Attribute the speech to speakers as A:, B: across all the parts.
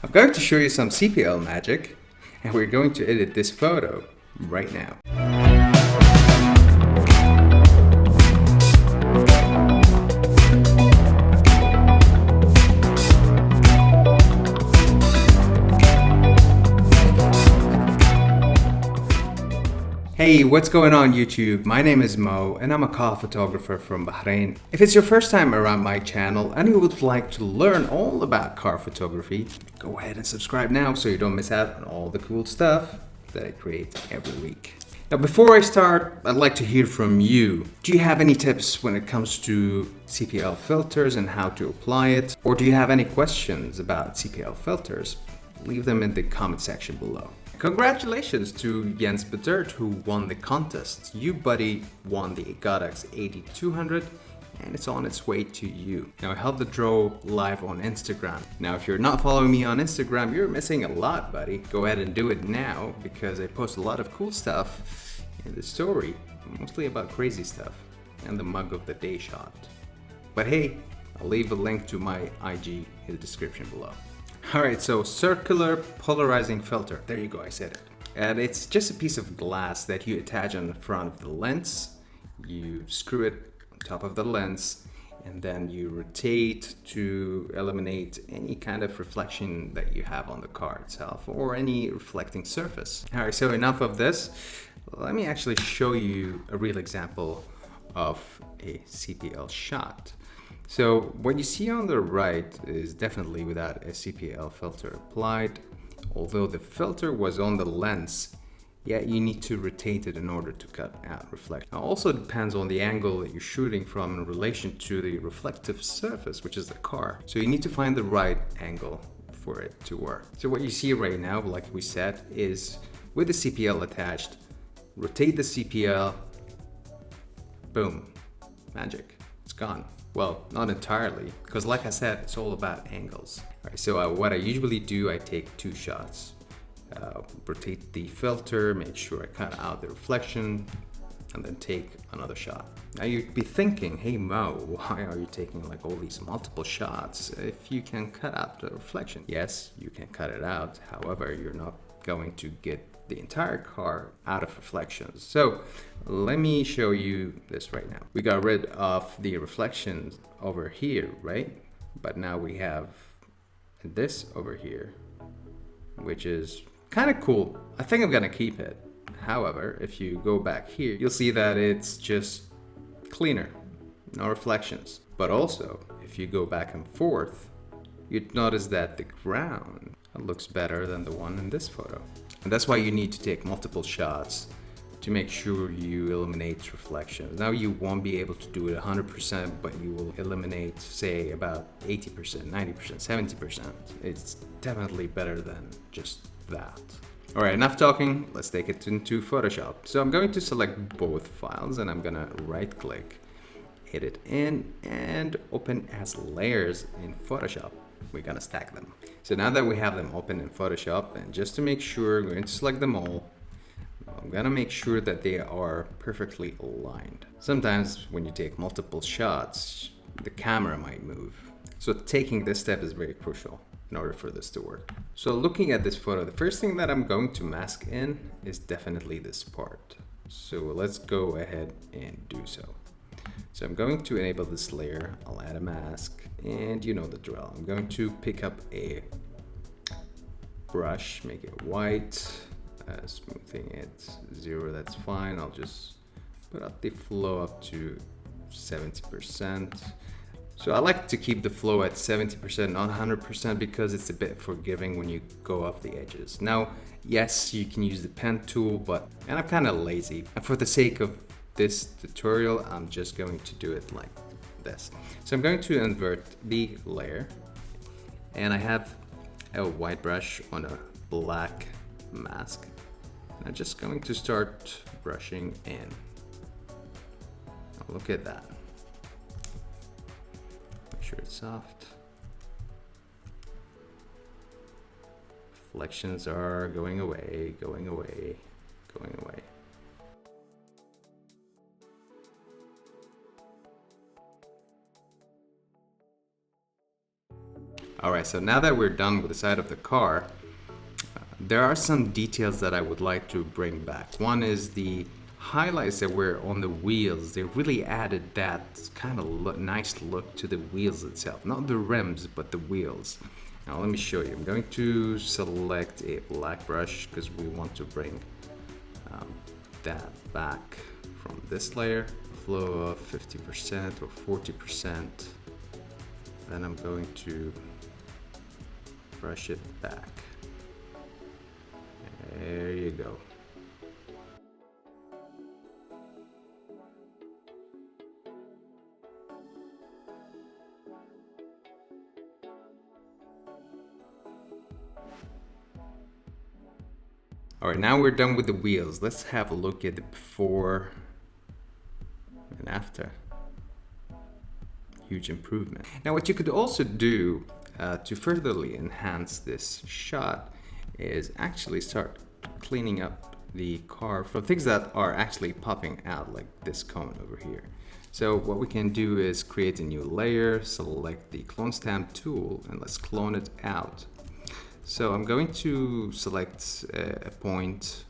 A: I'm going to show you some CPL magic, and we're going to edit this photo right now. Hey, what's going on YouTube? My name is Mo and I'm a car photographer from Bahrain. If it's your first time around my channel and you would like to learn all about car photography, go ahead and subscribe now so you don't miss out on all the cool stuff that I create every week. Now before I start, I'd like to hear from you. Do you have any tips when it comes to CPL filters and how to apply it? Or do you have any questions about CPL filters? Leave them in the comment section below. Congratulations to Jens Bedert who won the contest. You buddy won the Godox 8200 and it's on its way to you. Now I held the draw live on Instagram. Now if you're not following me on Instagram, you're missing a lot, buddy. Go ahead and do it now because I post a lot of cool stuff in the story, mostly about crazy stuff and the mug of the day shot. But hey, I'll leave a link to my IG in the description below. Alright, so circular polarizing filter. There you go, I said it. And it's just a piece of glass that you attach on the front of the lens. You screw it on top of the lens and then you rotate to eliminate any kind of reflection that you have on the car itself or any reflecting surface. Alright, so enough of this. Let me actually show you a real example of a CPL shot. So what you see on the right is definitely without a CPL filter applied. Although the filter was on the lens, yet you need to rotate it in order to cut out reflection. Now also depends on the angle that you're shooting from in relation to the reflective surface, which is the car. So you need to find the right angle for it to work. So what you see right now, like we said, is with the CPL attached, rotate the CPL, boom, magic, it's gone. Well, not entirely, because like I said, it's all about angles. All right, so what I usually do, I take two shots. Rotate the filter, make sure I cut out the reflection, and then take another shot. Now you'd be thinking, hey Mo, why are you taking like all these multiple shots if you can cut out the reflection? Yes, you can cut it out. However, you're not going to get the entire car out of reflections. So let me show you this right now. We got rid of the reflections over here, right? But now we have this over here, which is kind of cool. I think I'm gonna keep it. However, if you go back here, you'll see that it's just cleaner, no reflections. But also, if you go back and forth, you'd notice that the ground looks better than the one in this photo. And that's why you need to take multiple shots to make sure you eliminate reflections. Now you won't be able to do it 100%, but you will eliminate, say, about 80%, 90%, 70%. It's definitely better than just that. All right, enough talking. Let's take it into Photoshop. So I'm going to select both files and I'm gonna right click, edit in, and open as layers in Photoshop. We're gonna stack them. So now that we have them open in Photoshop, and just to make sure, I'm going to select them all. I'm gonna make sure that they are perfectly aligned. Sometimes when you take multiple shots, the camera might move. So taking this step is very crucial in order for this to work. So looking at this photo, the first thing that I'm going to mask in is definitely this part. So let's go ahead and do so. So I'm going to enable this layer, I'll add a mask, and you know the drill. I'm going to pick up a brush, make it white, smoothing it 0, that's fine. I'll just put up the flow up to 70%. So I like to keep the flow at 70%, not 100%, because it's a bit forgiving when you go off the edges. Now, yes, you can use the pen tool, and I'm kind of lazy. And for the sake of this tutorial, I'm just going to do it like this. So I'm going to invert the layer, and I have a white brush on a black mask. And I'm just going to start brushing in. Look at that. Make sure it's soft. Reflections are going away, going away, going away. Alright, so now that we're done with the side of the car, there are some details that I would like to bring back. One is the highlights that were on the wheels. They really added that kind of nice look to the wheels itself. Not the rims, but the wheels. Now let me show you. I'm going to select a black brush because we want to bring that back from this layer. Flow of 50% or 40%. Then I'm going to brush it back. There you go. All right, now we're done with the wheels. Let's have a look at the before and after. Huge improvement. Now what you could also do to furtherly enhance this shot is actually start cleaning up the car from things that are actually popping out, like this cone over here. So what we can do is create a new layer, select the clone stamp tool, and let's clone it out. So I'm going to select a point,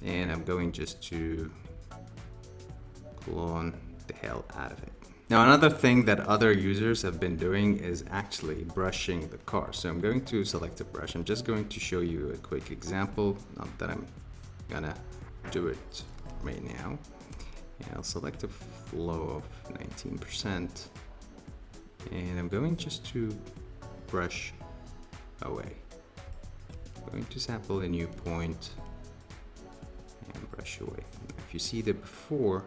A: and I'm going just to clone the hell out of it. Now another thing that other users have been doing is actually brushing the car. So I'm going to select a brush. I'm just going to show you a quick example, not that I'm gonna do it right now. And I'll select a flow of 19%, and I'm going just to brush away. I'm going to sample a new point and brush away. If you see the before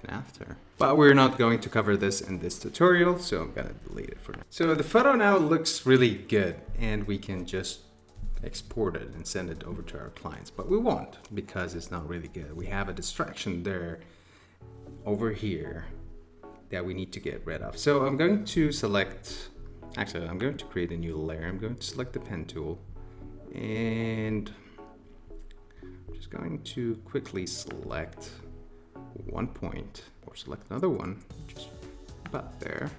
A: and after. But we're not going to cover this in this tutorial, so I'm gonna delete it for now. So the photo now looks really good, and we can just export it and send it over to our clients, but we won't because it's not really good. We have a distraction there over here that we need to get rid of. So I'm going to select, actually I'm going to create a new layer. I'm going to select the pen tool, and I'm just going to quickly select one point, or select another one, just about there.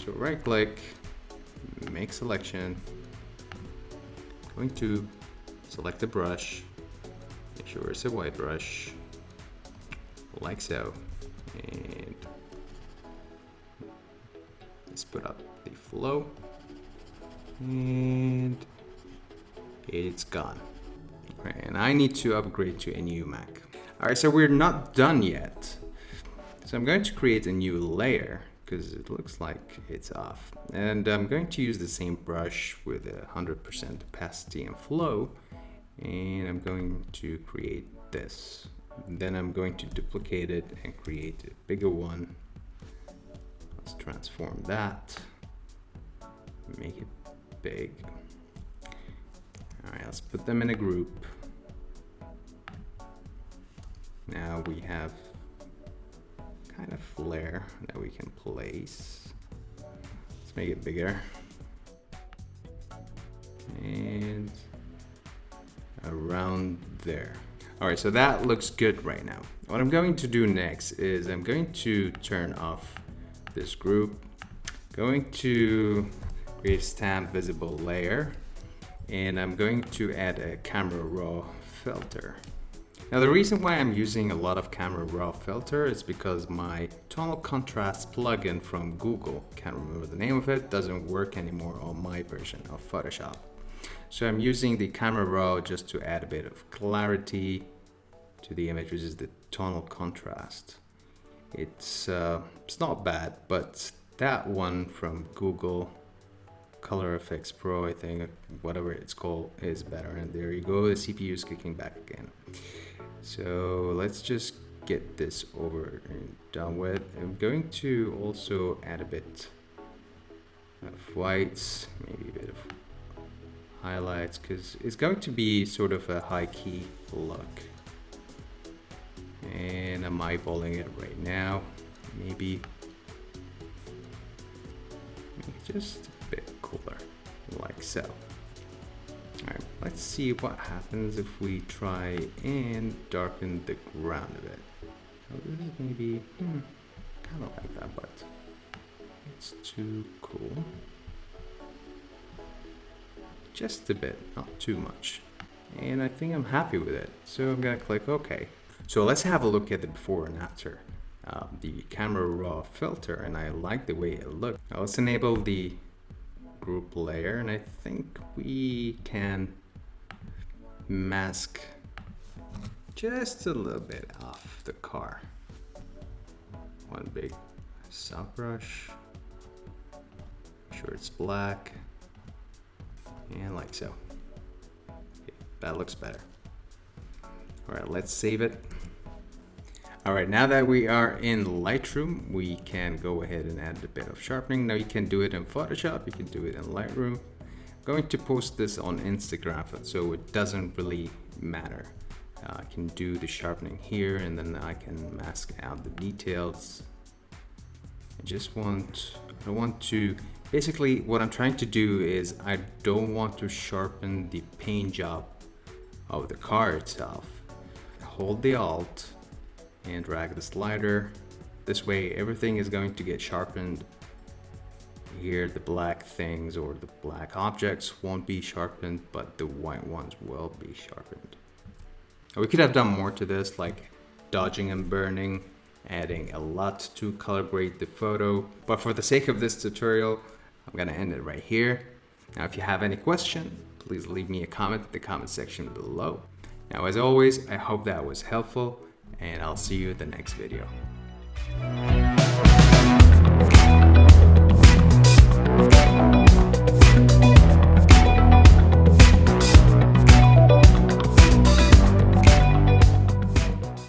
A: So right click, make selection, I'm going to select the brush, make sure it's a white brush, like so, and let's put up the flow, and it's gone. Right, and I need to upgrade to a new Mac. All right, so we're not done yet. So I'm going to create a new layer because it looks like it's off. And I'm going to use the same brush with 100% opacity and flow. And I'm going to create this. Then I'm going to duplicate it and create a bigger one. Let's transform that, make it big. All right, let's put them in a group. Now we have kind of flare that we can place. Let's make it bigger. And around there. All right, so that looks good right now. What I'm going to do next is I'm going to turn off this group. Going to create a stamp visible layer, and I'm going to add a camera raw filter. Now the reason why I'm using a lot of camera raw filter is because my tonal contrast plugin from Google, can't remember the name of it, doesn't work anymore on my version of Photoshop. So I'm using the camera raw just to add a bit of clarity to the image, which is the tonal contrast. It's not bad, but that one from Google, Color Effects Pro, I think, whatever it's called, is better. And there you go, the CPU is kicking back again. So let's just get this over and done with. I'm going to also add a bit of whites, maybe a bit of highlights, because it's going to be sort of a Highkey look. And I'm eyeballing it right now. Maybe make it just a bit cooler, like so. Alright, let's see what happens if we try and darken the ground a bit. So this is maybe kind of like that, but too cool. Just a bit, not too much. And I think I'm happy with it. So I'm gonna click OK. So let's have a look at the before and after. The camera raw filter, and I like the way it looks. Now let's enable the group layer, and I think we can mask just a little bit off the car. One big soft brush. Make sure it's black. And like so. Okay, that looks better. All right, let's save it. All right, now that we are in Lightroom, we can go ahead and add a bit of sharpening. Now you can do it in Photoshop, you can do it in Lightroom. I'm going to post this on Instagram, so it doesn't really matter. I can do the sharpening here, and then I can mask out the details. I want to, basically what I'm trying to do is I don't want to sharpen the paint job of the car itself. Hold the Alt and drag the slider. This way everything is going to get sharpened. Here the black things or the black objects won't be sharpened, but the white ones will be sharpened. We could have done more to this, like dodging and burning, adding a lot to color grade the photo. But for the sake of this tutorial, I'm gonna end it right here. Now, if you have any question, please leave me a comment in the comment section below. Now, as always, I hope that was helpful, and I'll see you in the next video.